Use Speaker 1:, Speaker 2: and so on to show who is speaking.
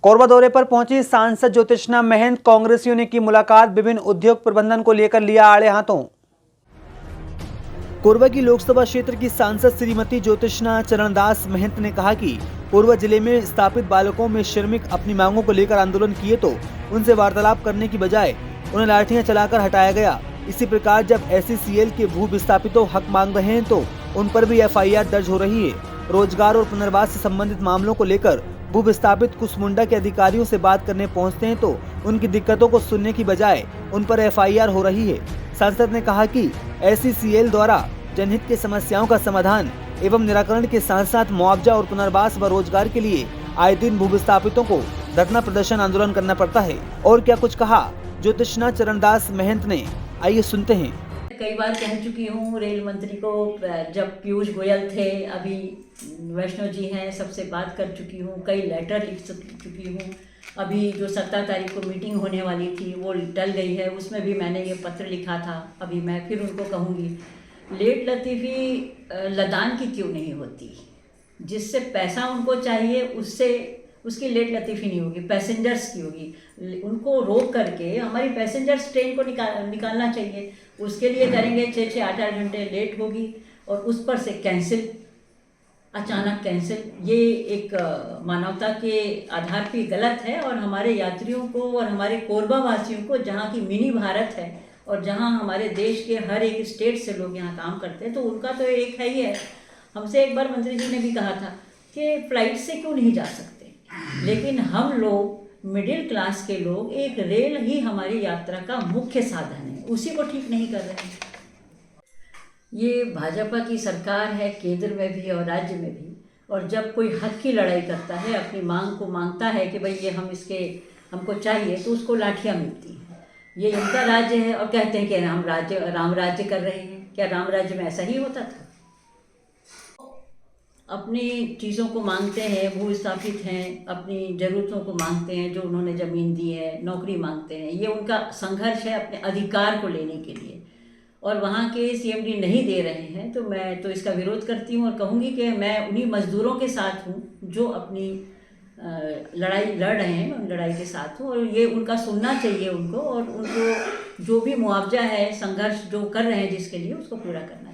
Speaker 1: कोरबा दौरे पर पहुंची सांसद ज्योतिष्ना महंत, कांग्रेसियों ने की मुलाकात, विभिन्न उद्योग प्रबंधन को लेकर लिया आड़े हाथों। कोरबा की लोकसभा क्षेत्र की सांसद श्रीमती ज्योतिष्ना चरणदास महंत ने कहा कि कोरबा जिले में स्थापित बालकों में श्रमिक अपनी मांगों को लेकर आंदोलन किए तो उनसे वार्तालाप करने की बजाय उन्हें लाठियां चलाकर हटाया गया। इसी प्रकार जब SECL के भू विस्थापितों हक मांग रहे हैं तो उन पर भी FIR दर्ज हो रही है। रोजगार और पुनर्वास से संबंधित मामलों को लेकर भू विस्थापित कुसमुंडा के अधिकारियों से बात करने पहुंचते हैं तो उनकी दिक्कतों को सुनने की बजाय उन पर FIR हो रही है। सांसद ने कहा कि SECL द्वारा जनहित की समस्याओं का समाधान एवं निराकरण के साथ साथ मुआवजा और पुनर्वास व रोजगार के लिए आए दिन भू विस्थापितों को धरना प्रदर्शन आंदोलन करना पड़ता है। और क्या कुछ कहा ज्योतिष्ना चरणदास महंत ने, आइए सुनते हैं।
Speaker 2: कई बार कह चुकी हूँ रेल मंत्री को, जब पीयूष गोयल थे, अभी वैष्णव जी हैं, सबसे बात कर चुकी हूँ, कई लेटर लिख चुकी हूँ। अभी जो 17 तारीख को मीटिंग होने वाली थी वो टल गई है, उसमें भी मैंने ये पत्र लिखा था। अभी मैं फिर उनको कहूँगी, लेट लतीफ़ी लदान की क्यों नहीं होती? जिससे पैसा उनको चाहिए उसकी लेट लतीफ़ी नहीं होगी, पैसेंजर्स की होगी। उनको रोक करके हमारी पैसेंजर्स ट्रेन को निकालना चाहिए। उसके लिए करेंगे 6-6, 8-8 घंटे लेट होगी और उस पर से कैंसिल, अचानक कैंसिल। ये एक मानवता के आधार पे गलत है और हमारे यात्रियों को और हमारे कोरबा वासियों को, जहाँ की मिनी भारत है और जहाँ हमारे देश के हर एक स्टेट से लोग यहाँ काम करते हैं, तो उनका तो एक है ही है। हमसे एक बार मंत्री जी ने भी कहा था कि फ़्लाइट से क्यों नहीं जा सकते, लेकिन हम लोग मिडिल क्लास के लोग, एक रेल ही हमारी यात्रा का मुख्य साधन है, उसी को ठीक नहीं कर रहे हैं। ये भाजपा की सरकार है, केंद्र में भी और राज्य में भी, और जब कोई हक की लड़ाई करता है, अपनी मांग को मांगता है कि भाई ये हमको चाहिए, तो उसको लाठियाँ मिलती हैं। ये इनका राज्य है और कहते हैं कि राम राज्य कर रहे हैं। क्या राम राज्य में ऐसा ही होता था? अपनी चीज़ों को मांगते हैं, भू विस्थापित हैं, अपनी ज़रूरतों को मांगते हैं, जो उन्होंने ज़मीन दी है, नौकरी मांगते हैं। ये उनका संघर्ष है अपने अधिकार को लेने के लिए, और वहाँ के CMD नहीं दे रहे हैं, तो मैं तो इसका विरोध करती हूँ और कहूँगी कि मैं उन्हीं मज़दूरों के साथ हूँ जो अपनी लड़ाई लड़ रहे हैं, मैं उन लड़ाई के साथ हूँ और ये उनका सुनना चाहिए उनको, और उनको जो भी मुआवजा है, संघर्ष जो कर रहे हैं जिसके लिए, उसको पूरा करना चाहिए।